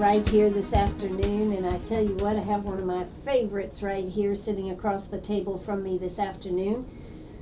right here this afternoon, and I tell you what, I have one of my favorites right here sitting across the table from me this afternoon.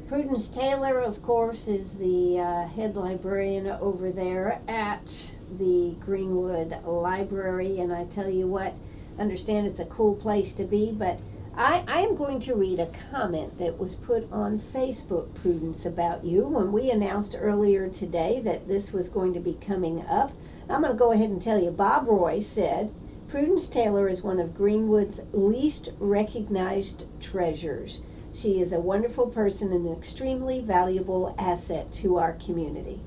Prudence Taylor, of course, is the head librarian over there at the Greenwood Library, and I tell you what, understand it's a cool place to be, but I am going to read a comment that was put on Facebook, Prudence, about you when we announced earlier today that this was going to be coming up. I'm going to go ahead and tell you. Bob Roy said, Prudence Taylor is one of Greenwood's least recognized treasures. She is a wonderful person and an extremely valuable asset to our community.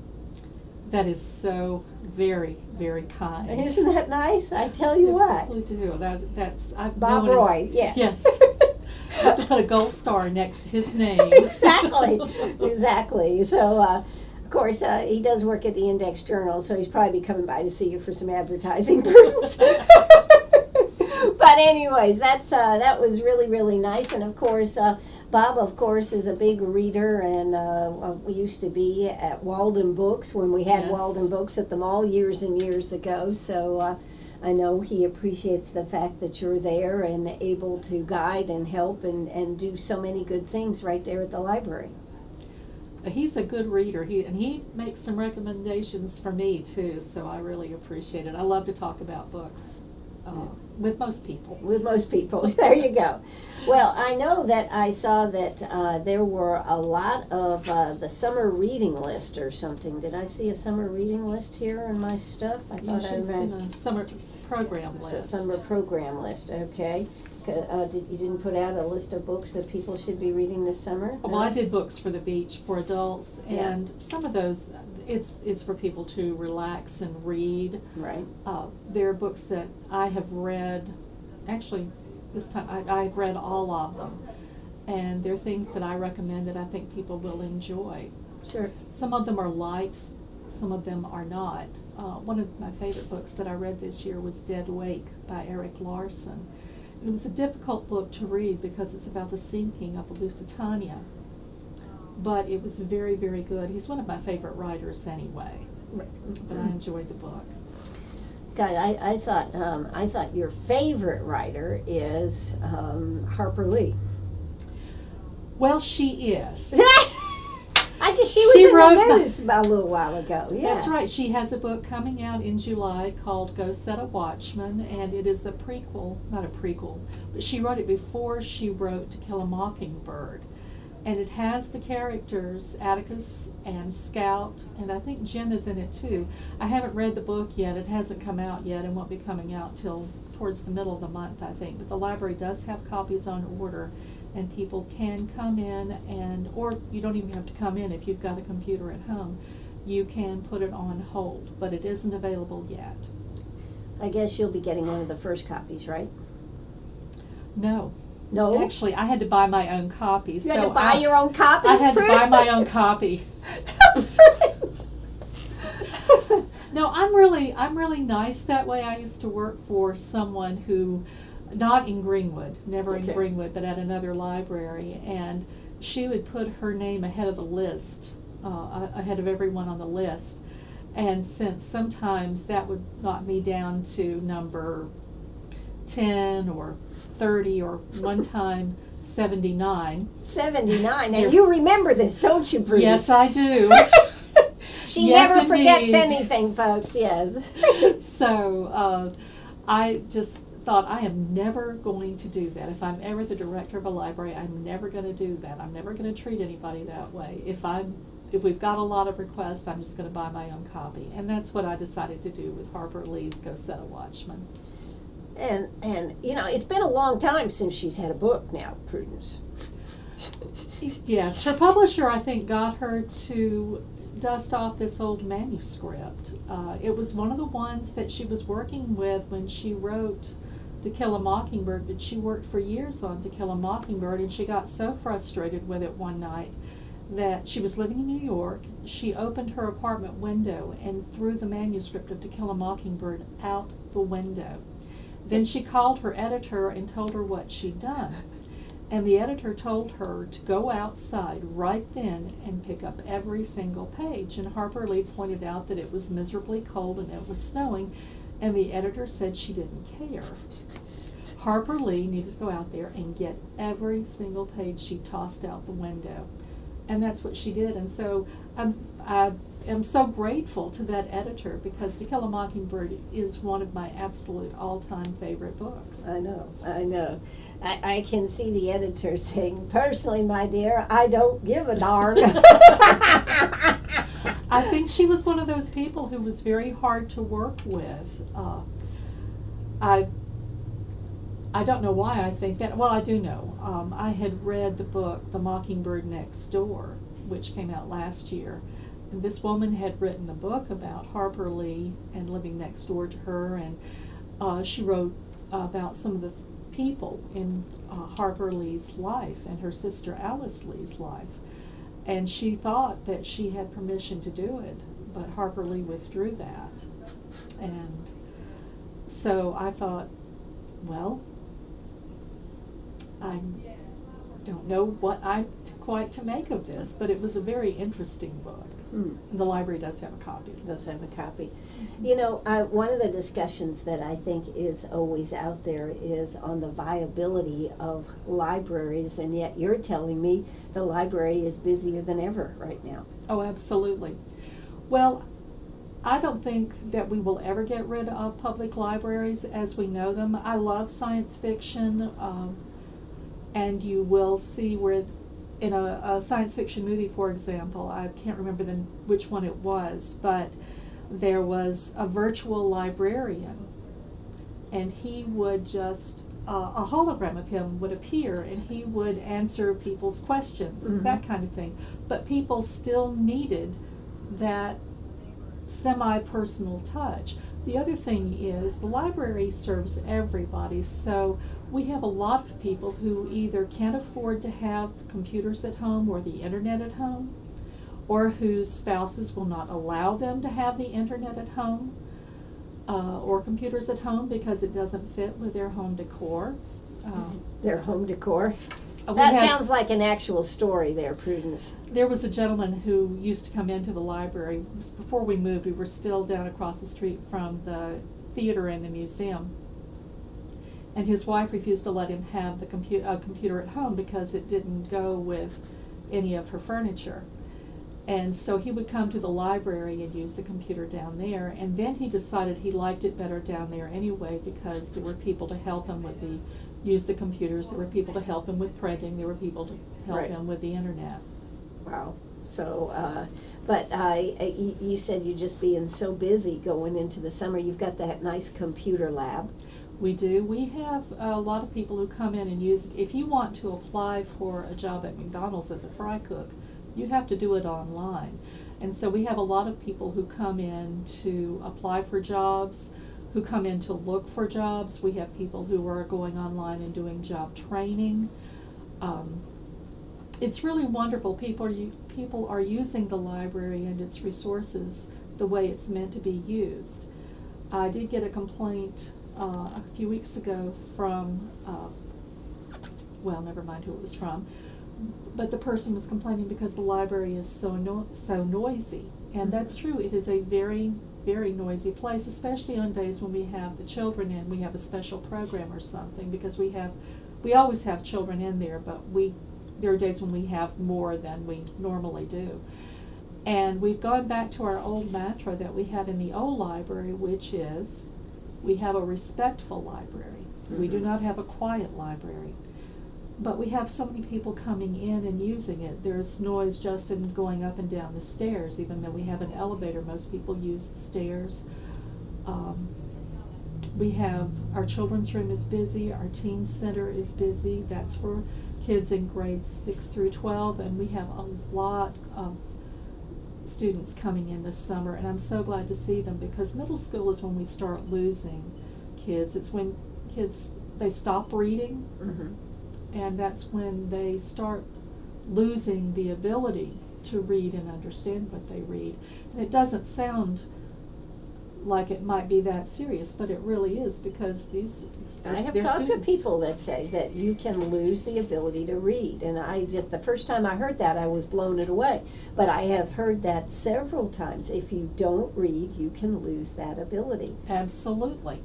That is so very, very kind. Isn't that nice? I tell you what. We do. That's Bob Roy, yes. Yes. I have to put a gold star next to his name. Exactly. So, of course, he does work at the Index Journal, so he's probably coming by to see you for some advertising, Prudence. But anyways, that was really, really nice. And, of course, Bob, of course, is a big reader, and we used to be at Walden Books when we had Walden Books at the mall years and years ago. So I know he appreciates the fact that you're there and able to guide and help and do so many good things right there at the library. He's a good reader, he makes some recommendations for me, too, so I really appreciate it. I love to talk about books. With most people. With most people. There you go. Well, I know that I saw that there were a lot of the summer reading list or something. Did I see a summer reading list here in my stuff? I thought I read a summer program list. A summer program list, okay. You didn't put out a list of books that people should be reading this summer? Well, I did books for the beach for adults, and some of those, it's for people to relax and read. Right. There are books that I have read, actually this time I've read all of them, and they're things that I recommend that I think people will enjoy. Sure. Some of them are light, some of them are not. One of my favorite books that I read this year was Dead Wake by Eric Larson. It was a difficult book to read because it's about the sinking of the Lusitania, but it was very, very good. He's one of my favorite writers anyway, but I enjoyed the book. God, I thought your favorite writer is Harper Lee. Well, she is. She was in the news a little while ago. Yeah. That's right. She has a book coming out in July called Go Set a Watchman, and it is a prequel, not a prequel, but she wrote it before she wrote To Kill a Mockingbird. And it has the characters Atticus and Scout, and I think Jim is in it too. I haven't read the book yet. It hasn't come out yet and won't be coming out till towards the middle of the month, I think. But the library does have copies on order, and people can come in or you don't even have to come in if you've got a computer at home. You can put it on hold, but it isn't available yet. I guess you'll be getting one of the first copies, right? No. No? Actually, I had to buy my own copy. You had to buy your own copy? I had to buy my own copy. No, I'm really nice that way. I used to work for someone who, not in Greenwood, never in Greenwood, but at another library, and she would put her name ahead of the list, ahead of everyone on the list. And since sometimes that would knock me down to number 10 or 30 or one time 79. 79. And you remember this, don't you, Bruce? Yes, I do. She never forgets anything, folks, yes. So I just thought, I am never going to do that. If I'm ever the director of a library, I'm never going to do that. I'm never going to treat anybody that way. If we've got a lot of requests, I'm just going to buy my own copy. And that's what I decided to do with Harper Lee's Go Set a Watchman. And you know, it's been a long time since she's had a book now, Prudence. Yes, her publisher, I think, got her to dust off this old manuscript. It was one of the ones that she was working with when she wrote To Kill a Mockingbird, but she worked for years on To Kill a Mockingbird, and she got so frustrated with it one night that she was living in New York. She opened her apartment window and threw the manuscript of To Kill a Mockingbird out the window. Then she called her editor and told her what she'd done. And the editor told her to go outside right then and pick up every single page. And Harper Lee pointed out that it was miserably cold and it was snowing, and the editor said she didn't care. Harper Lee needed to go out there and get every single page she tossed out the window. And that's what she did. And so I am so grateful to that editor, because To Kill a Mockingbird is one of my absolute all-time favorite books. I know. I can see the editor saying, personally, my dear, I don't give a darn. I think she was one of those people who was very hard to work with. I don't know why I think that. Well, I do know. I had read the book, The Mockingbird Next Door, which came out last year. And this woman had written the book about Harper Lee and living next door to her, and she wrote about some of the people in Harper Lee's life and her sister Alice Lee's life. And she thought that she had permission to do it, but Harper Lee withdrew that. And so I thought, well, I don't know what I'm quite to make of this, but it was a very interesting book. The library does have a copy. Does have a copy. You know, one of the discussions that I think is always out there is on the viability of libraries, and yet you're telling me the library is busier than ever right now. Oh, absolutely. Well, I don't think that we will ever get rid of public libraries as we know them. I love science fiction, and you will see where in a science fiction movie, for example, I can't remember which one it was, but there was a virtual librarian, and he would just, a hologram of him would appear, and he would answer people's questions, that kind of thing. But people still needed that semi-personal touch. The other thing is the library serves everybody, so we have a lot of people who either can't afford to have computers at home or the internet at home, or whose spouses will not allow them to have the internet at home or computers at home because it doesn't fit with their home decor. Their home decor? That sounds like an actual story there, Prudence. There was a gentleman who used to come into the library. Before we moved, we were still down across the street from the theater and the museum. And his wife refused to let him have the computer at home because it didn't go with any of her furniture. And so he would come to the library and use the computer down there. And then he decided he liked it better down there anyway because there were people to help him use the computers. There were people to help him with printing. There were people to help him with the internet. Wow. So, but you said you're just being so busy going into the summer. You've got that nice computer lab. We do. We have a lot of people who come in and use it. If you want to apply for a job at McDonald's as a fry cook, you have to do it online. And so we have a lot of people who come in to apply for jobs, who come in to look for jobs. We have people who are going online and doing job training. It's really wonderful. People are using the library and its resources the way it's meant to be used. I did get a complaint a few weeks ago from, well, never mind who it was from, but the person was complaining because the library is so noisy. And that's true. It is a very, very noisy place, especially on days when we have the children in. We have a special program or something, because we always have children in there, but there are days when we have more than we normally do. And we've gone back to our old mantra that we had in the old library, which is we have a respectful library. We do not have a quiet library. But we have so many people coming in and using it. There's noise just in going up and down the stairs. Even though we have an elevator, most people use the stairs. We have, our children's room is busy, our teen center is busy. That's for kids in grades 6 through 12, and we have a lot of students coming in this summer, and I'm so glad to see them, because middle school is when we start losing kids. It's when kids, they stop reading, and that's when they start losing the ability to read and understand what they read. And it doesn't sound like it might be that serious, but it really is, because I have they're talked to students. people that say that you can lose the ability to read, and the first time I heard that, I was blown it away. But I have heard that several times. If you don't read, you can lose that ability. Absolutely.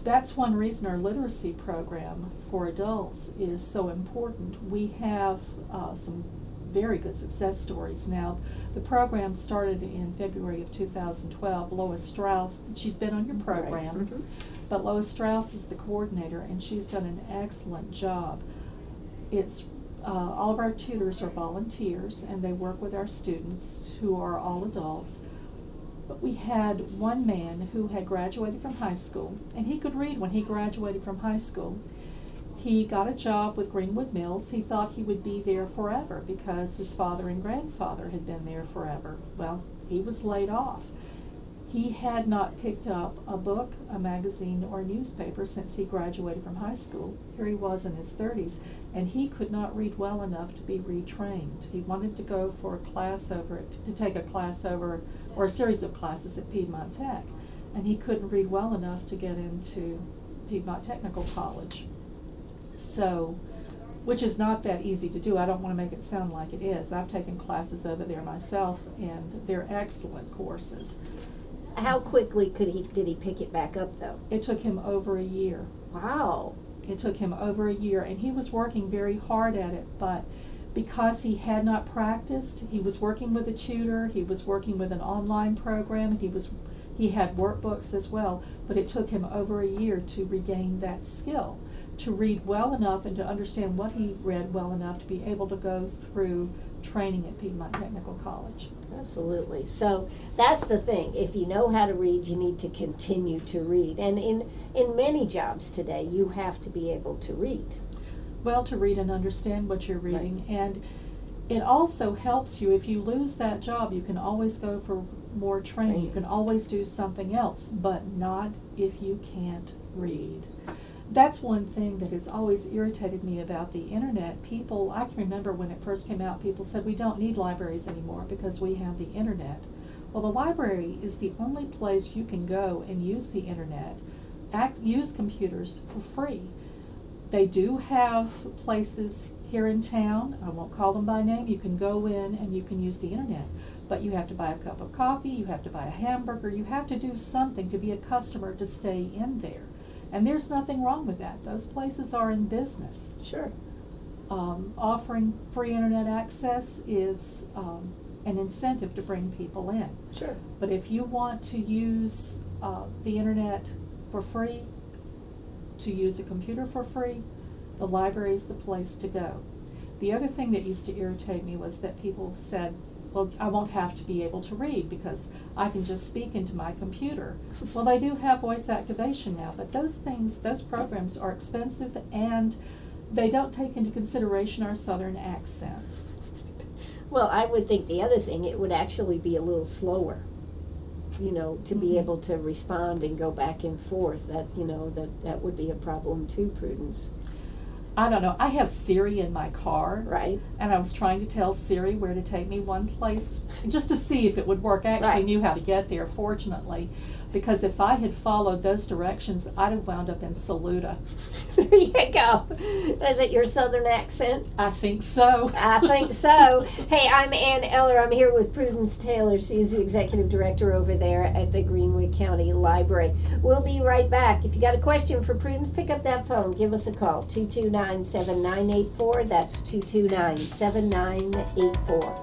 That's one reason our literacy program for adults is so important. We have some very good success stories now. The program started in February of 2012. Lois Strauss, she's been on your program, Right. Mm-hmm. but Lois Strauss is the coordinator, and she's done an excellent job. It's all of our tutors are volunteers, and they work with our students who are all adults. But we had one man who had graduated from high school, and he could read when he graduated from high school. He got a job with Greenwood Mills. He thought he would be there forever because his father and grandfather had been there forever. Well, he was laid off. He had not picked up a book, a magazine, or a newspaper since he graduated from high school. Here he was in his 30s, and he could not read well enough to be retrained. He wanted to go for a class to take a class over, or a series of classes at Piedmont Tech, and he couldn't read well enough to get into Piedmont Technical College. So, which is not that easy to do. I don't want to make it sound like it is. I've taken classes over there myself, and they're excellent courses. How quickly did he pick it back up, though? It took him over a year. Wow. It took him over a year, and he was working very hard at it, but because he had not practiced, he was working with a tutor, he was working with an online program, and he had workbooks as well, but it took him over a year to regain that skill, to read well enough and to understand what he read well enough to be able to go through training at Piedmont Technical College. Absolutely. So that's the thing. If you know how to read, you need to continue to read. And in many jobs today, you have to be able to read. Well, to read and understand what you're reading. Right. And it also helps you, if you lose that job, you can always go for more training. You can always do something else, but not if you can't read. That's one thing that has always irritated me about the internet. People, I can remember when it first came out, people said we don't need libraries anymore because we have the internet. Well, the library is the only place you can go and use the internet, use computers for free. They do have places here in town, I won't call them by name, you can go in and you can use the internet. But you have to buy a cup of coffee, you have to buy a hamburger, you have to do something to be a customer to stay in there. And there's nothing wrong with that. Those places are in business. Sure. Offering free internet access is an incentive to bring people in. Sure. But if you want to use the internet for free, to use a computer for free, the library is the place to go. The other thing that used to irritate me was that people said, well, I won't have to be able to read because I can just speak into my computer. Well, they do have voice activation now, but those programs are expensive, and they don't take into consideration our southern accents. Well, I would think the other thing, it would actually be a little slower, to be able to respond and go back and forth. That would be a problem too, Prudence. I don't know. I have Siri in my car. Right. And I was trying to tell Siri where to take me one place just to see if it would work. I actually Right. knew how to get there, fortunately, because if I had followed those directions, I'd have wound up in Saluda. There you go. Is it your southern accent? I think so. I think so. Hey, I'm Ann Eller. I'm here with Prudence Taylor. She's the executive director over there at the Greenwood County Library. We'll be right back. If you got a question for Prudence, pick up that phone. Give us a call, 229-7984. That's 229-7984.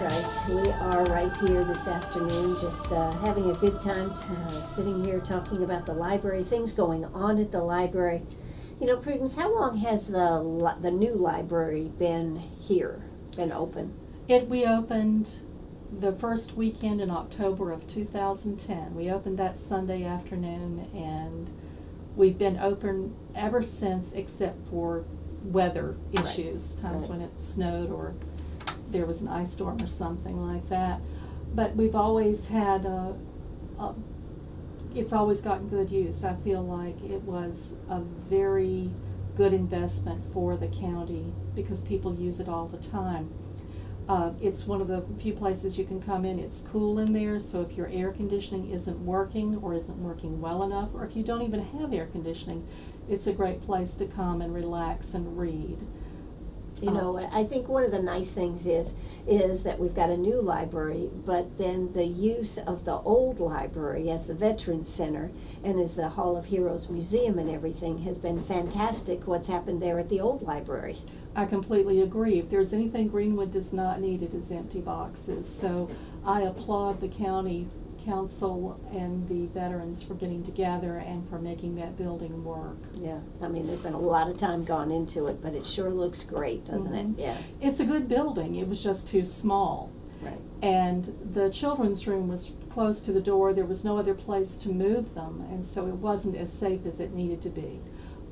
Right. We are right here this afternoon, just having a good time sitting here talking about the library, things going on at the library. Prudence, how long has the new library been open? We opened the first weekend in October of 2010. We opened that Sunday afternoon, and we've been open ever since, except for weather issues, times when it snowed or there was an ice storm or something like that. But we've always had it's always gotten good use. I feel like it was a very good investment for the county because people use it all the time. It's one of the few places you can come in. It's cool in there, so if your air conditioning isn't working or isn't working well enough, or if you don't even have air conditioning, it's a great place to come and relax and read. You know, I think one of the nice things is that we've got a new library, but then the use of the old library as the Veterans Center and as the Hall of Heroes Museum and everything has been fantastic, what's happened there at the old library. I completely agree. If there's anything Greenwood does not need, it is empty boxes. So I applaud the county council and the veterans for getting together and for making that building work. Yeah, I mean, there's been a lot of time gone into it, but it sure looks great, doesn't it? Yeah. It's a good building. It was just too small. Right. And the children's room was close to the door. There was no other place to move them, and so it wasn't as safe as it needed to be.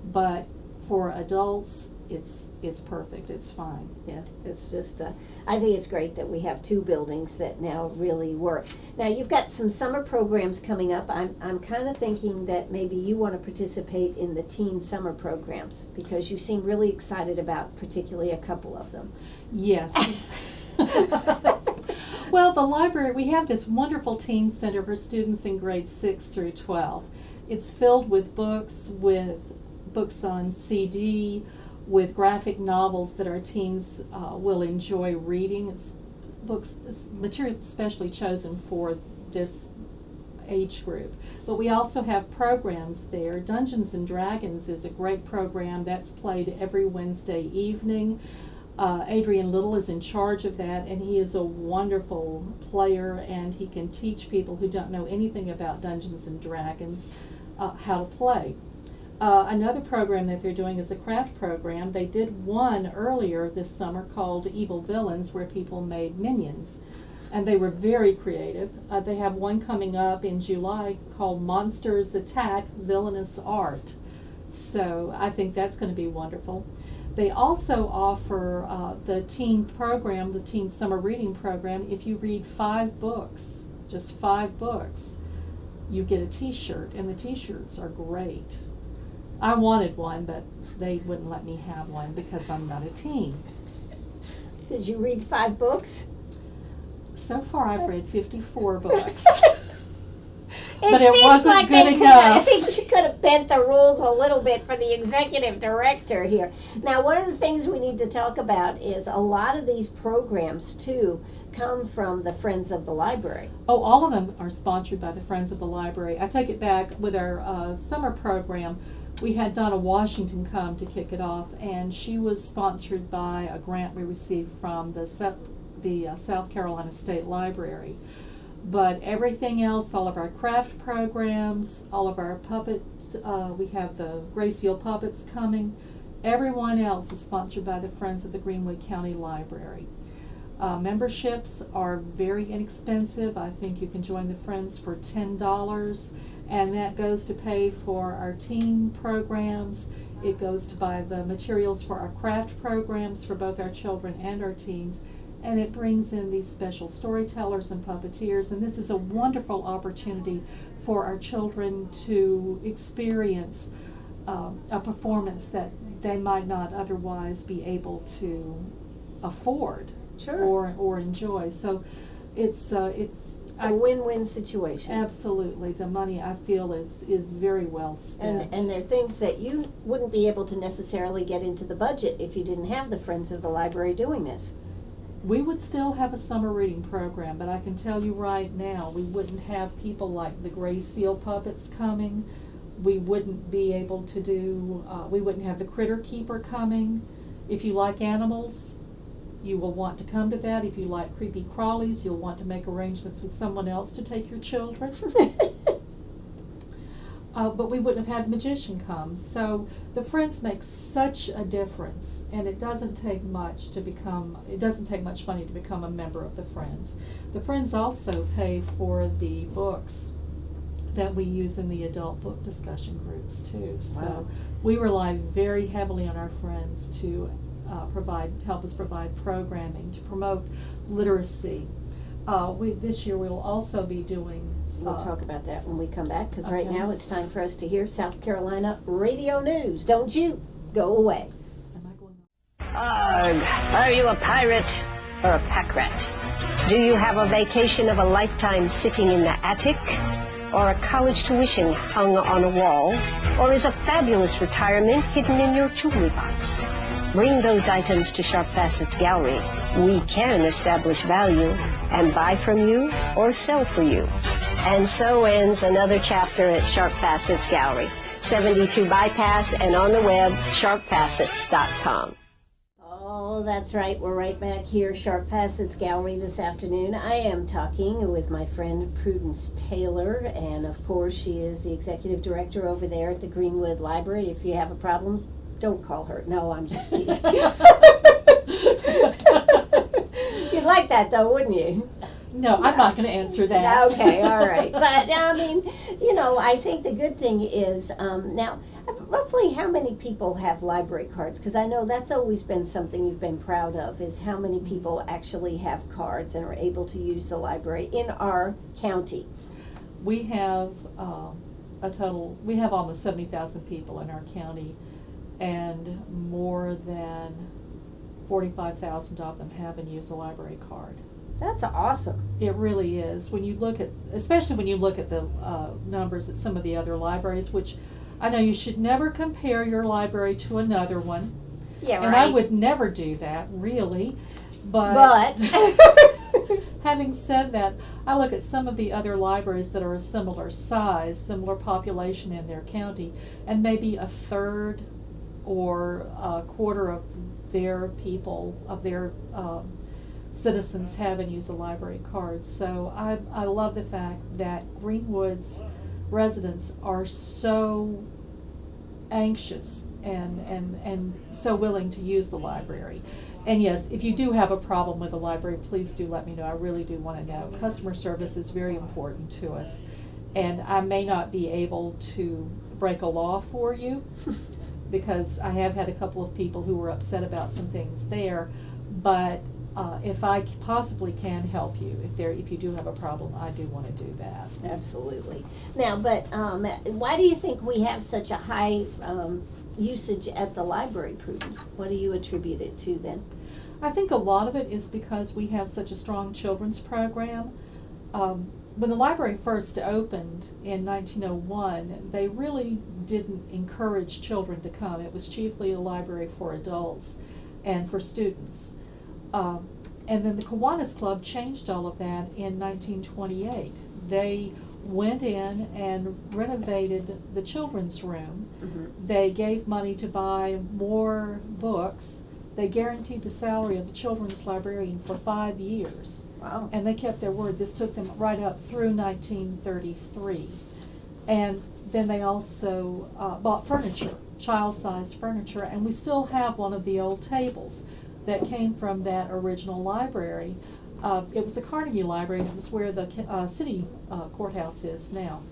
But for adults, it's perfect. It's fine. Yeah, it's just, I think it's great that we have two buildings that now really work. Now, you've got some summer programs coming up. I'm kind of thinking that maybe you want to participate in the teen summer programs because you seem really excited about particularly a couple of them. Yes. Well, the library, we have this wonderful teen center for students in grades 6 through 12. It's filled with books on CD, with graphic novels that our teens will enjoy reading. It's materials especially chosen for this age group. But we also have programs there. Dungeons and Dragons is a great program that's played every Wednesday evening. Adrian Little is in charge of that, and he is a wonderful player, and he can teach people who don't know anything about Dungeons and Dragons how to play. Another program that they're doing is a craft program. They did one earlier this summer called Evil Villains, where people made minions, and they were very creative. They have one coming up in July called Monsters Attack Villainous Art. So I think that's going to be wonderful. They also offer the teen program, the teen summer reading program. If you read 5 books, just 5 books, you get a t-shirt, and the t-shirts are great. I wanted one, but they wouldn't let me have one because I'm not a teen. Did you read 5 books? So far, I've read 54 books. But it wasn't like good enough. I think you could have bent the rules a little bit for the executive director here. Now, one of the things we need to talk about is a lot of these programs, too, come from the Friends of the Library. Oh, all of them are sponsored by the Friends of the Library. I take it back with our summer program. We had Donna Washington come to kick it off, and she was sponsored by a grant we received from the South Carolina State Library. But everything else, all of our craft programs, all of our puppets, we have the Gray Seal puppets coming. Everyone else is sponsored by the Friends of the Greenwood County Library. Memberships are very inexpensive. I think you can join the Friends for $10, and that goes to pay for our teen programs. It goes to buy the materials for our craft programs for both our children and our teens. And it brings in these special storytellers and puppeteers, and this is a wonderful opportunity for our children to experience a performance that they might not otherwise be able to afford. Sure. or enjoy. So it's a win-win situation. Absolutely. The money, I feel, is very well spent. And there are things that you wouldn't be able to necessarily get into the budget if you didn't have the Friends of the Library doing this. We would still have a summer reading program, but I can tell you right now, we wouldn't have people like the Gray Seal puppets coming. We wouldn't be able to do, we wouldn't have the Critter Keeper coming. If you like animals, you will want to come to that. If you like creepy crawlies, you'll want to make arrangements with someone else to take your children. But we wouldn't have had a magician come. So the Friends make such a difference, and it doesn't take much money to become a member of the Friends. The Friends also pay for the books that we use in the adult book discussion groups too. So wow. We rely very heavily on our Friends to help us provide programming to promote literacy. This year we will also be doing. We'll talk about that when we come back, because okay. right now it's time for us to hear South Carolina radio news, don't you? Go away. Am I going Arg, are you a pirate or a pack rat? Do you have a vacation of a lifetime sitting in the attic? Or a college tuition hung on a wall? Or is a fabulous retirement hidden in your jewelry box? Bring those items to Sharp Facets Gallery. We can establish value and buy from you or sell for you. And so ends another chapter at Sharp Facets Gallery, 72 Bypass, and on the web, sharpfacets.com. Oh, that's right. We're right back here, Sharp Facets Gallery this afternoon. I am talking with my friend Prudence Taylor, and of course she is the executive director over there at the Greenwood Library. If you have a problem, don't call her. No, I'm just teasing. You'd like that though, wouldn't you? No, I'm not going to answer that. Okay, all right. But, I mean, you know, I think the good thing is, now, roughly how many people have library cards? Because I know that's always been something you've been proud of, is how many people actually have cards and are able to use the library in our county. We have we have almost 70,000 people in our county, and more than 45,000 of them have and use a library card. That's awesome. It really is. When you look at, especially when you look at the numbers at some of the other libraries, which I know you should never compare your library to another one. Yeah, and right. I would never do that, really. But having said that, I look at some of the other libraries that are a similar size, similar population in their county, and maybe a third or a quarter of their people, of their citizens have and use a library card. So I love the fact that Greenwood's residents are so anxious and so willing to use the library. And yes, if you do have a problem with the library, please do let me know. I really do want to know. Customer service is very important to us. And I may not be able to break a law for you because I have had a couple of people who were upset about some things there, but if I possibly can help you, if you do have a problem, I do want to do that. Absolutely. Now, but why do you think we have such a high usage at the library, Prudence? What do you attribute it to then? I think a lot of it is because we have such a strong children's program. When the library first opened in 1901, they really didn't encourage children to come. It was chiefly a library for adults and for students. And then the Kiwanis Club changed all of that in 1928. They went in and renovated the children's room. Mm-hmm. They gave money to buy more books. They guaranteed the salary of the children's librarian for 5 years. Wow. And they kept their word. This took them right up through 1933. And then they also bought furniture, child-sized furniture, and we still have one of the old tables that came from that original library. It was the Carnegie Library, and it was where the city courthouse is now.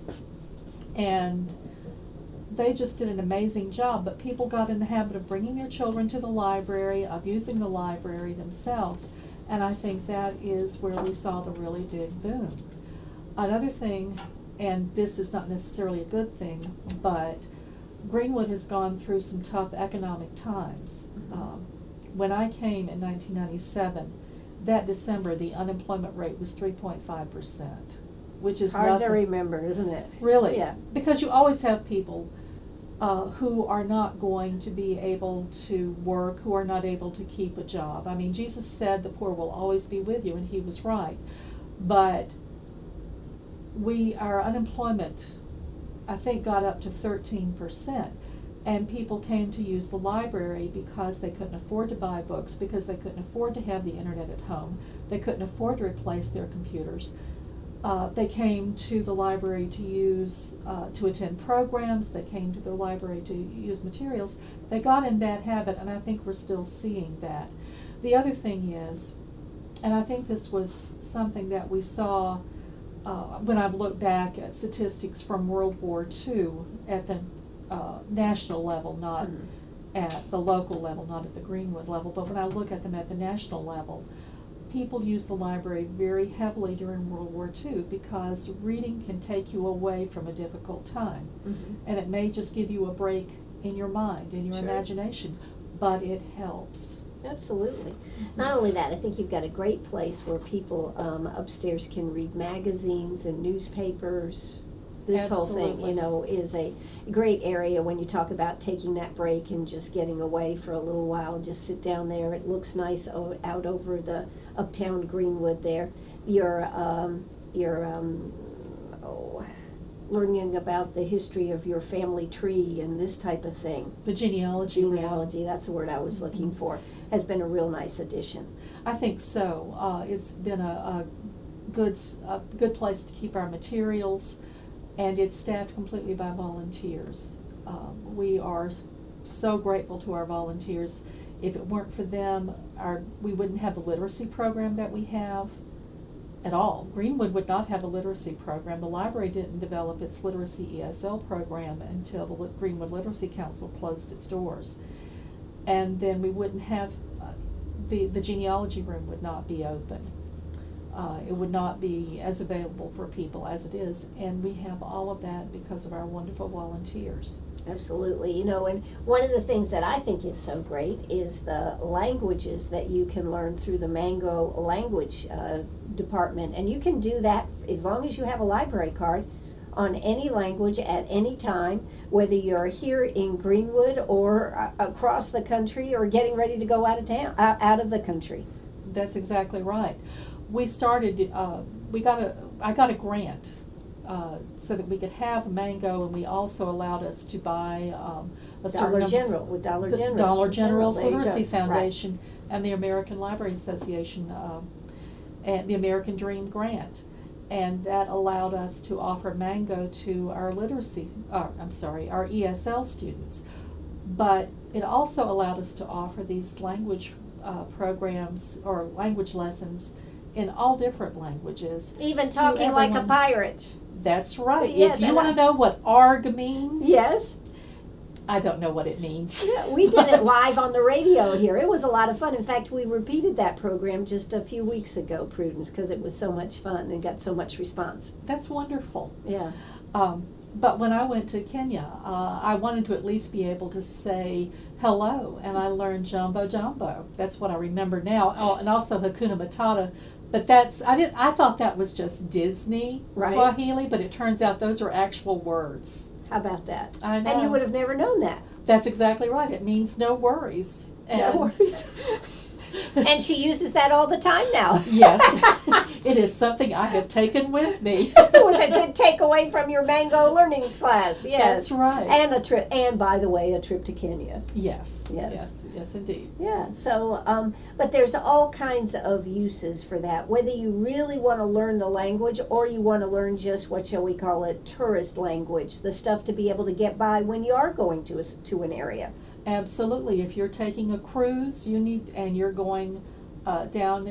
And they just did an amazing job, but people got in the habit of bringing their children to the library, of using the library themselves, and I think that is where we saw the really big boom. Another thing, and this is not necessarily a good thing, but Greenwood has gone through some tough economic times. When I came in 1997, that December, the unemployment rate was 3.5%, which is hard nothing. to remember, isn't it? Really? Yeah. Because you always have people who are not going to be able to work, who are not able to keep a job. I mean, Jesus said the poor will always be with you, and he was right. But our unemployment, I think, got up to 13%. And people came to use the library because they couldn't afford to buy books, because they couldn't afford to have the internet at home. They couldn't afford to replace their computers. They came to the library to attend programs. They came to the library to use materials. They got in that habit, and I think we're still seeing that. The other thing is, and I think this was something that we saw when I look back at statistics from World War II at the national level, not at the local level, not at the Greenwood level, but when I look at them at the national level, people used the library very heavily during World War II because reading can take you away from a difficult time. Mm-hmm. And it may just give you a break in your mind, in your Sure. imagination, but it helps. Absolutely. Not only that, I think you've got a great place where people upstairs can read magazines and newspapers. This whole thing, Absolutely. you know, is a great area when you talk about taking that break and just getting away for a little while. Just sit down there. It looks nice out over the uptown Greenwood there. You're learning about the history of your family tree and this type of thing. The genealogy. Genealogy, that's the word I was looking for, has been a real nice addition. I think so. It's been a good place to keep our materials, and it's staffed completely by volunteers. We are so grateful to our volunteers. If it weren't for them, we wouldn't have the literacy program that we have at all. Greenwood would not have a literacy program. The library didn't develop its literacy ESL program until the Greenwood Literacy Council closed its doors. And then we wouldn't have, the genealogy room would not be open. It would not be as available for people as it is, and we have all of that because of our wonderful volunteers. Absolutely. You know, and one of the things that I think is so great is the languages that you can learn through the Mango language department. And you can do that as long as you have a library card on any language at any time, whether you're here in Greenwood or across the country or getting ready to go out of town, out of the country. That's exactly right. We started, I got a grant so that we could have Mango, and we also allowed us to buy a certain Dollar number- General, with Dollar the General. Dollar General's There you go. Literacy Right. Foundation and the American Library Association and the American Dream Grant. And that allowed us to offer Mango to our our ESL students. But it also allowed us to offer these language programs or language lessons in all different languages. Even to talking like a everyone. pirate. That's right. Yes, If you and want to know what ARG means, Yes. I don't know what it means. Yeah, we did it live on the radio here. It was a lot of fun. In fact, we repeated that program just a few weeks ago, Prudence, because it was so much fun and got so much response. That's wonderful. Yeah. But when I went to Kenya, I wanted to at least be able to say hello, and I learned Jumbo Jumbo. That's what I remember now. Oh, and also Hakuna Matata. But I thought that was just Disney Right. Swahili, but it turns out those are actual words. How about that? I know. And you would have never known that. That's exactly right. It means no worries. No worries. And she uses that all the time now. Yes, it is something I have taken with me. It was a good takeaway from your Mango learning class. Yes. That's right. And a trip, and by the way, a trip to Kenya. Yes, Yes. yes, indeed. Yeah, so, but there's all kinds of uses for that. Whether you really want to learn the language or you want to learn just, what shall we call it, tourist language, the stuff to be able to get by when you are going to an area. Absolutely. If you're taking a cruise, and you're going down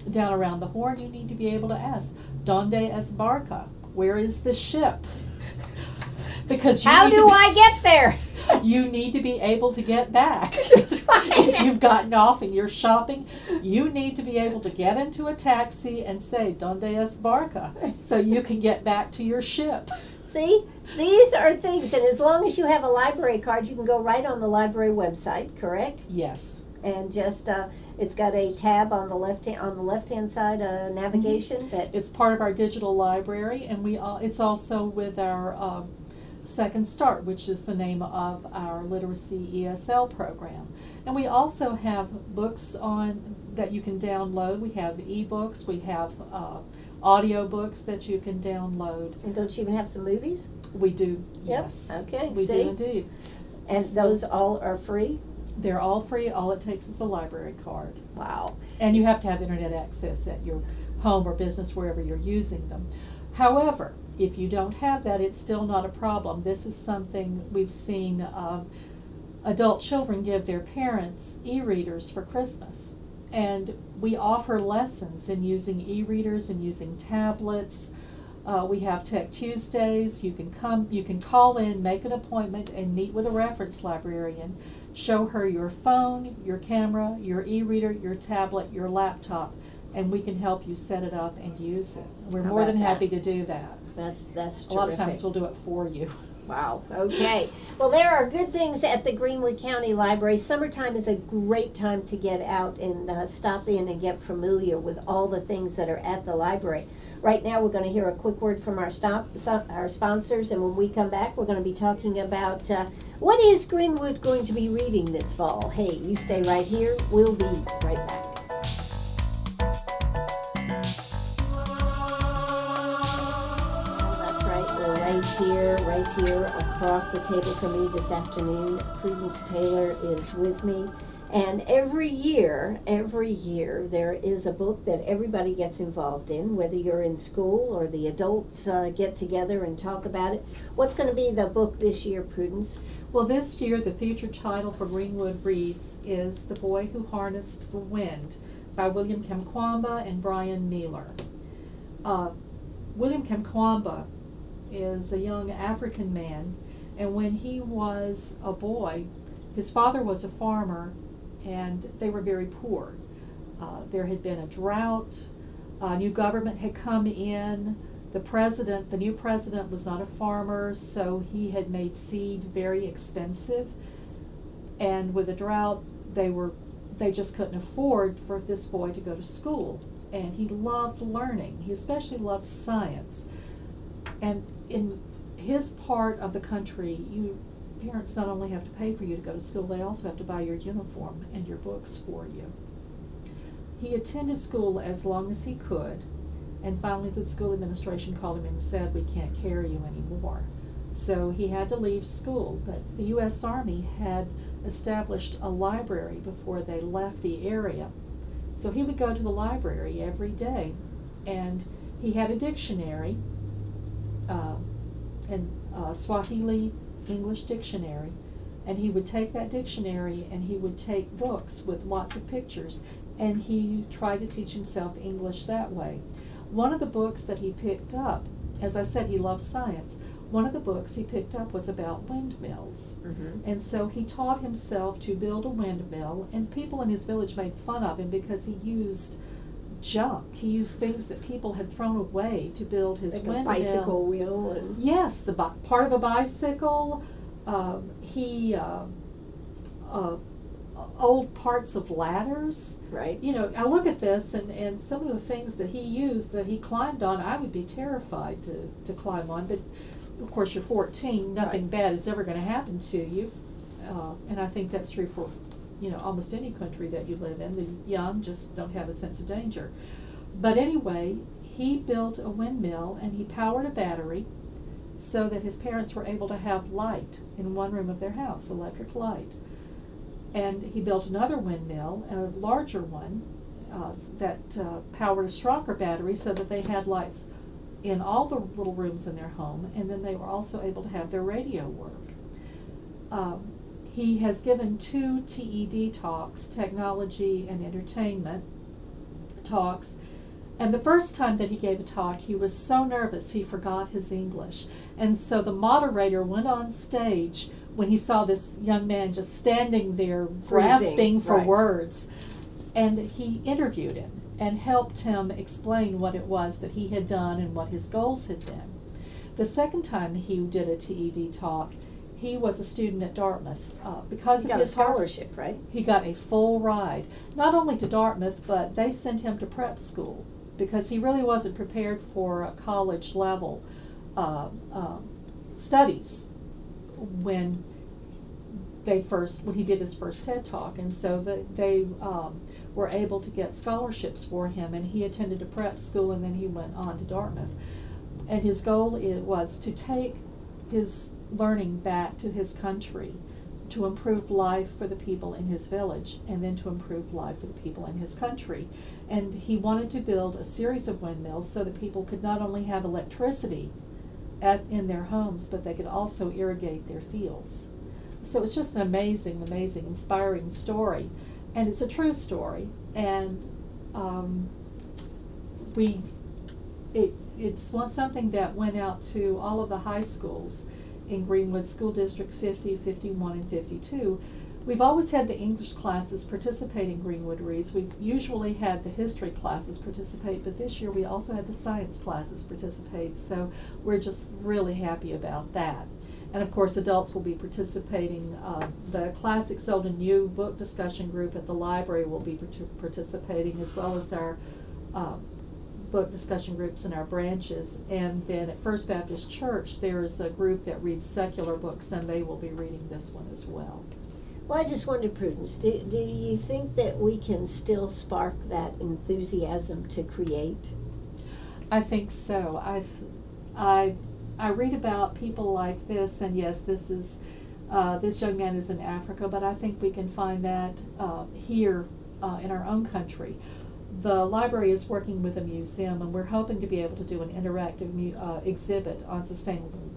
down around the Horn, you need to be able to ask, "Donde es barca?" Where is the ship? Because How do I get there? You need to be able to get back. That's right. If you've gotten off and you're shopping, you need to be able to get into a taxi and say, "Donde es barca?" so you can get back to your ship. See, these are things, and as long as you have a library card, you can go right on the library website, correct? Yes. And just it's got a tab on the left hand side, navigation that It's part of our digital library, and it's also with our Second Start, which is the name of our literacy ESL program. And we also have books that you can download. We have ebooks, we have audio books that you can download. And don't you even have some movies? We do, Yep. yes. Okay, We see? do indeed. And those all are free? They're all free. All it takes is a library card. Wow. And you have to have internet access at your home or business, wherever you're using them. However, if you don't have that, it's still not a problem. This is something we've seen adult children give their parents e-readers for Christmas. And we offer lessons in using e-readers and using tablets. We have Tech Tuesdays. You can call in, make an appointment, and meet with a reference librarian. Show her your phone, your camera, your e-reader, your tablet, your laptop, and we can help you set it up and use it. We're How more than about happy that? to do that. That's terrific. A lot of times we'll do it for you. Wow, okay. Well, there are good things at the Greenwood County Library. Summertime is a great time to get out and stop in and get familiar with all the things that are at the library. Right now, we're going to hear a quick word from our sponsors, and when we come back, we're going to be talking about what is Greenwood going to be reading this fall. Hey, you stay right here. We'll be right back. Right here across the table from me this afternoon. Prudence Taylor is with me. And every year, there is a book that everybody gets involved in, whether you're in school or the adults get together and talk about it. What's going to be the book this year, Prudence? Well, this year the featured title for Greenwood Reads is The Boy Who Harnessed the Wind by William Kamkwamba and Brian Mealer. William Kamkwamba is a young African man, and when he was a boy, his father was a farmer, and they were very poor. There had been a drought, a new government had come in, the new president was not a farmer, so he had made seed very expensive, and with the drought, they just couldn't afford for this boy to go to school, and he loved learning. He especially loved science. And in his part of the country, parents not only have to pay for you to go to school, they also have to buy your uniform and your books for you. He attended school as long as he could, and finally the school administration called him and said, "We can't carry you anymore." So he had to leave school, but the U.S. Army had established a library before they left the area. So he would go to the library every day, and he had a dictionary, Swahili English dictionary, and he would take that dictionary and he would take books with lots of pictures, and he tried to teach himself English that way. One of the books that he picked up, as I said, he loved science. One of the books he picked up was about windmills, and so he taught himself to build a windmill, and people in his village made fun of him because he used junk. He used things that people had thrown away to build his like windmill. A bicycle wheel. And yes, the part of a bicycle. Old parts of ladders. Right. You know, I look at this and some of the things that he used that he climbed on, I would be terrified to climb on. But of course, you're 14. Nothing Right. bad is ever going to happen to you, and I think that's true for almost any country that you live in. The young just don't have a sense of danger. But anyway, he built a windmill and he powered a battery so that his parents were able to have light in one room of their house, electric light. And he built another windmill, a larger one, that powered a stronger battery so that they had lights in all the little rooms in their home, and then they were also able to have their radio work. He has given 2 TED talks, technology and entertainment talks, and the first time that he gave a talk, he was so nervous he forgot his English. And so the moderator went on stage when he saw this young man just standing there grasping for words, and he interviewed him and helped him explain what it was that he had done and what his goals had been. The second time he did a TED talk, he was a student at Dartmouth. Because he of got his a scholarship, right? He got a full ride, not only to Dartmouth, but they sent him to prep school because he really wasn't prepared for a college level studies when he did his first TED Talk, and so they were able to get scholarships for him, and he attended a prep school, and then he went on to Dartmouth. And his goal was to take his learning back to his country, to improve life for the people in his village, and then to improve life for the people in his country. And he wanted to build a series of windmills so that people could not only have electricity in their homes, but they could also irrigate their fields. So it's just an amazing, amazing, inspiring story, and it's a true story. And it's something that went out to all of the high schools in Greenwood School District 50, 51, and 52. We've always had the English classes participate in Greenwood Reads. We've usually had the history classes participate, but this year we also had the science classes participate, so we're just really happy about that. And of course, adults will be participating. The Classics Old and New book discussion group at the library will be participating, as well as our book discussion groups in our branches. And then at First Baptist Church, there is a group that reads secular books, and they will be reading this one as well. Well, I just wondered, Prudence, do you think that we can still spark that enthusiasm to create? I think so. I read about people like this, and yes, this young man is in Africa, but I think we can find that here in our own country. The library is working with a museum, and we're hoping to be able to do an interactive exhibit on sustainable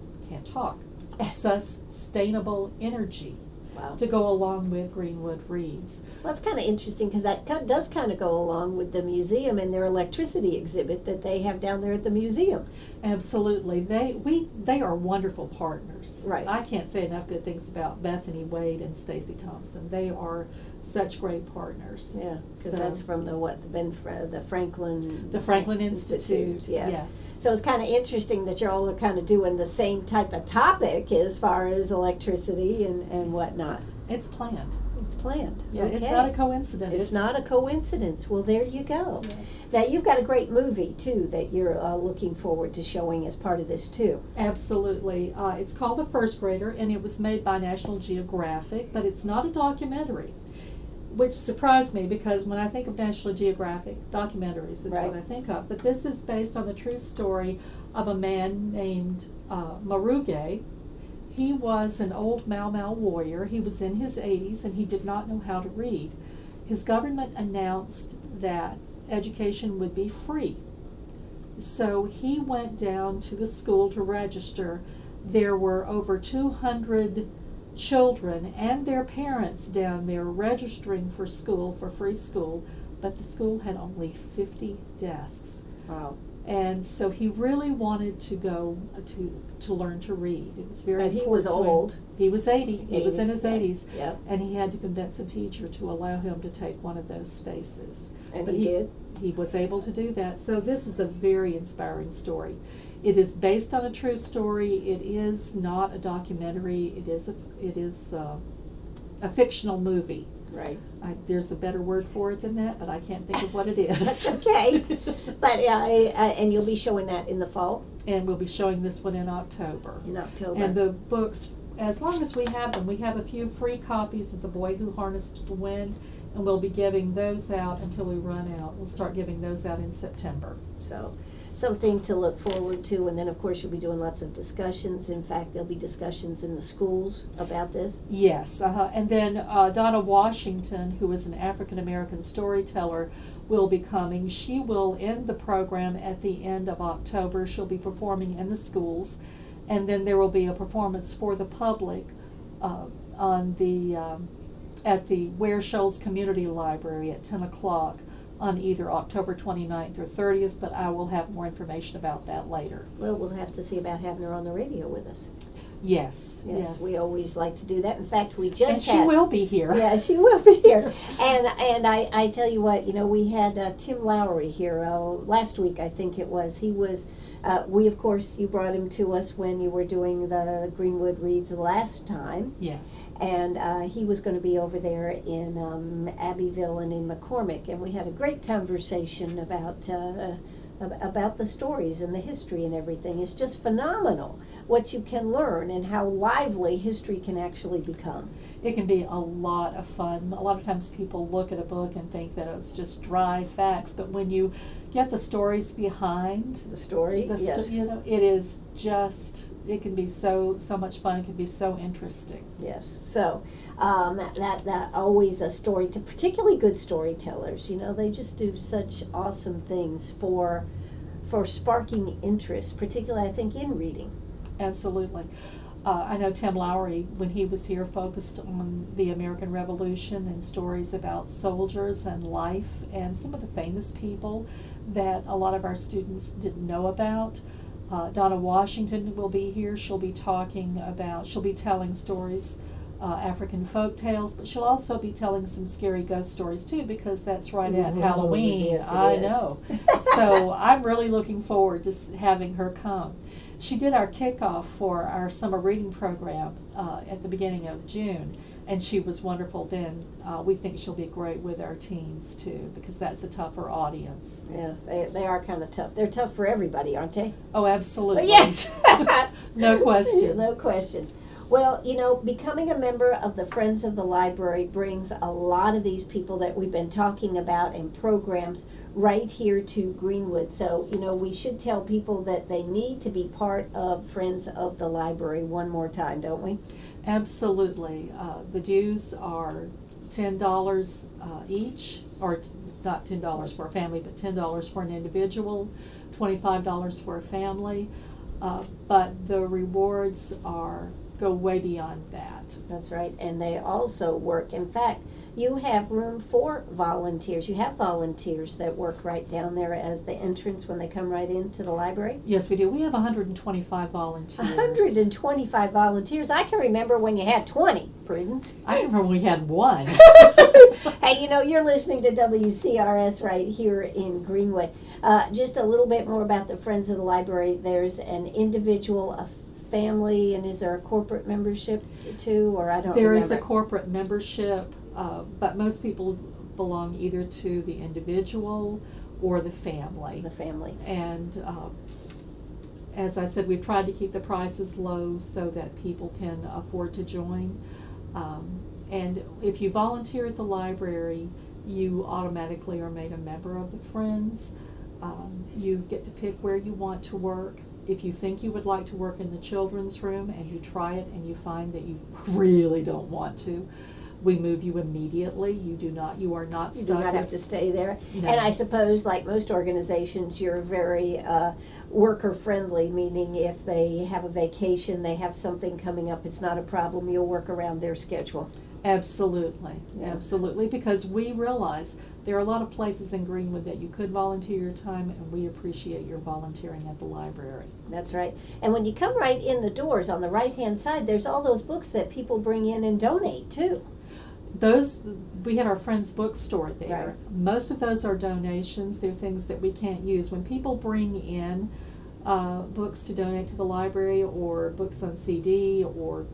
energy. Wow. To go along with Greenwood Reads. Well, it's kind of interesting because that does kind of go along with the museum and their electricity exhibit that they have down there at the museum. Absolutely. They are wonderful partners. Right. I can't say enough good things about Bethany Wade and Stacy Thompson. They are such great partners. Yeah, because that's from the Franklin Institute. Yeah. Yes. So it's kind of interesting that you're all kind of doing the same type of topic as far as electricity and whatnot. It's planned. It's planned. Yeah, Okay. It's not a coincidence. It's not a coincidence. Well, there you go. Yes. Now, you've got a great movie, too, that you're looking forward to showing as part of this, too. Absolutely. It's called The First Grader, and it was made by National Geographic, but it's not a documentary, which surprised me because when I think of National Geographic, documentaries is Right. what I think of. But this is based on the true story of a man named Maruge. He was an old Mau Mau warrior. He was in his 80s, and he did not know how to read. His government announced that education would be free. So he went down to the school to register. There were over 200 children and their parents down there registering for school, for free school, but the school had only 50 desks. Wow. And so he really wanted to go to learn to read. It was very And he important was to him. old. He was 80. He was in his 80s. Yep. And he had to convince a teacher to allow him to take one of those spaces. And But he did? He was able to do that. So this is a very inspiring story. It is based on a true story. It is not a documentary. It is a fictional movie. Right. There's a better word for it than that, but I can't think of what it is. That's okay. But and you'll be showing that in the fall? And we'll be showing this one in October. In October. And the books, as long as we have them, we have a few free copies of The Boy Who Harnessed the Wind, and we'll be giving those out until we run out. We'll start giving those out in September. So something to look forward to, and then of course you'll be doing lots of discussions. In fact, there'll be discussions in the schools about this. Yes, and then Donna Washington, who is an African-American storyteller, will be coming. She will end the program at the end of October. She'll be performing in the schools, and then there will be a performance for the public at the Ware Shoals Community Library at 10 o'clock. On either October 29th or 30th, but I will have more information about that later. Well, we'll have to see about having her on the radio with us. Yes. We always like to do that. In fact, we just and she will be here. Yeah, she will be here. And I tell you what, we had Tim Lowry here last week, I think it was. He was, of course, you brought him to us when you were doing the Greenwood Reads last time. Yes. And he was going to be over there in Abbeville and in McCormick, and we had a great conversation about the stories and the history and everything. It's just phenomenal what you can learn and how lively history can actually become. It can be a lot of fun. A lot of times people look at a book and think that it's just dry facts, but when you get the stories behind The story, yes. It is just, it can be so much fun. It can be so interesting. Yes. So that always a story to particularly good storytellers. They just do such awesome things for sparking interest, particularly I think in reading. Absolutely. I know Tim Lowry, when he was here, focused on the American Revolution and stories about soldiers and life and some of the famous people that a lot of our students didn't know about. Donna Washington will be here. She'll be telling stories, African folk tales, but she'll also be telling some scary ghost stories too, because that's right at Halloween. Yes, it I is. know. So I'm really looking forward to having her come. She did our kickoff for our summer reading program at the beginning of June, and she was wonderful then. We think she'll be great with our teens too, because that's a tougher audience. Yeah, they are kind of tough. They're tough for everybody, aren't they? Oh, absolutely. Yes. No question. No questions. Well, you know, becoming a member of the Friends of the Library brings a lot of these people that we've been talking about in programs right here to Greenwood. So, you know, we should tell people that they need to be part of Friends of the Library one more time, don't we? Absolutely. The dues are $10 each, or not $10 for a family, but $10 for an individual, $25 for a family. But the rewards go way beyond that. That's right. And they also work. In fact, you have room for volunteers. You have volunteers that work right down there as the entrance when they come right into the library. Yes, we do. We have 125 volunteers. 125 volunteers. I can remember when you had 20, Prudence. I remember we had one. Hey, you know, you're listening to WCRS right here in Greenwood. Just a little bit more about the Friends of the Library. There's an individual, a family, and is there a corporate membership too, or I don't remember? There is a corporate membership, but most people belong either to the individual or the family. The family. And as I said, we've tried to keep the prices low so that people can afford to join. And if you volunteer at the library, you automatically are made a member of the Friends. You get to pick where you want to work. If you think you would like to work in the children's room and you try it and you find that you really don't want to, we move you immediately. You are not stuck. You do not have to stay there. No. And I suppose, like most organizations, you're very worker-friendly, meaning if they have a vacation, they have something coming up, it's not a problem. You'll work around their schedule. Absolutely, Yeah. absolutely, because we realize there are a lot of places in Greenwood that you could volunteer your time, and we appreciate your volunteering at the library. That's right. And when you come right in the doors on the right-hand side, there's all those books that people bring in and donate too. We had our Friends bookstore there. Right. Most of those are donations. They're things that we can't use. When people bring in books to donate to the library, or books on CD, or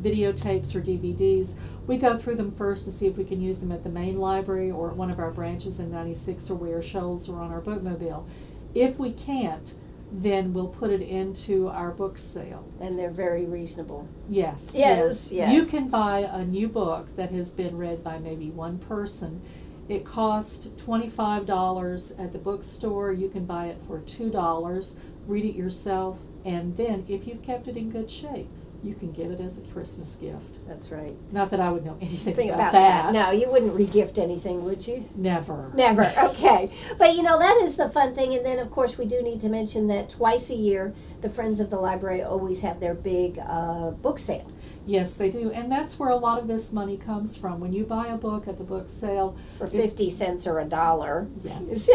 videotapes or DVDs, we go through them first to see if we can use them at the main library or at one of our branches in 96 or Ware Shoals or on our bookmobile. If we can't, then we'll put it into our book sale. And they're very reasonable. Yes. Yes. You can buy a new book that has been read by maybe one person. It costs $25 at the bookstore. You can buy it for $2, read it yourself, and then if you've kept it in good shape, you can give it as a Christmas gift. That's right. Not that I would know anything Think about that. that. No, you wouldn't regift anything, would you? Never. Never. Okay. But you know, that is the fun thing. And then, of course, we do need to mention that twice a year, the Friends of the Library always have their big book sale. Yes, they do. And that's where a lot of this money comes from. When you buy a book at the book sale, For 50 cents or $1. yes.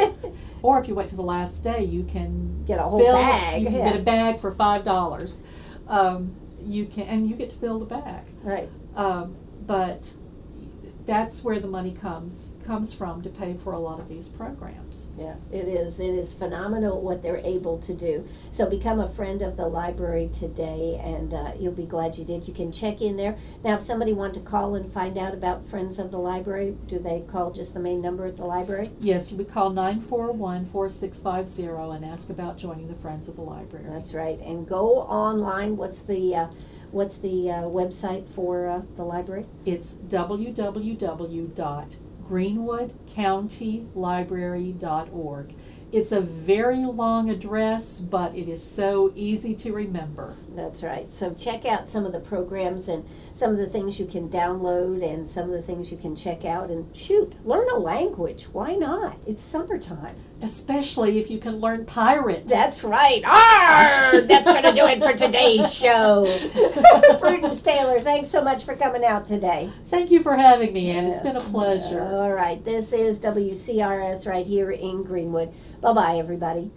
Or if you wait to the last day, you can Get a whole bag. You can Yeah. get a bag for $5. You get to fill the bag. Right. But that's where the money comes from to pay for a lot of these programs. Yeah, it is. It is phenomenal what they're able to do. So become a friend of the library today, and you'll be glad you did. You can check in there. Now, if somebody wanted to call and find out about Friends of the Library, do they call just the main number at the library? Yes, you would call 941-4650 and ask about joining the Friends of the Library. That's right. And go online. What's the website for the library? It's www.greenwoodcountylibrary.org. It's a very long address, but it is so easy to remember. That's right. So check out some of the programs and some of the things you can download and some of the things you can check out, and learn a language. Why not? It's summertime. Especially if you can learn pirate. That's right. Arr! That's going to do it for today's show. Prudence Taylor, thanks so much for coming out today. Thank you for having me, Ann. It's been a pleasure. All right. This is WCRS right here in Greenwood. Bye-bye, everybody.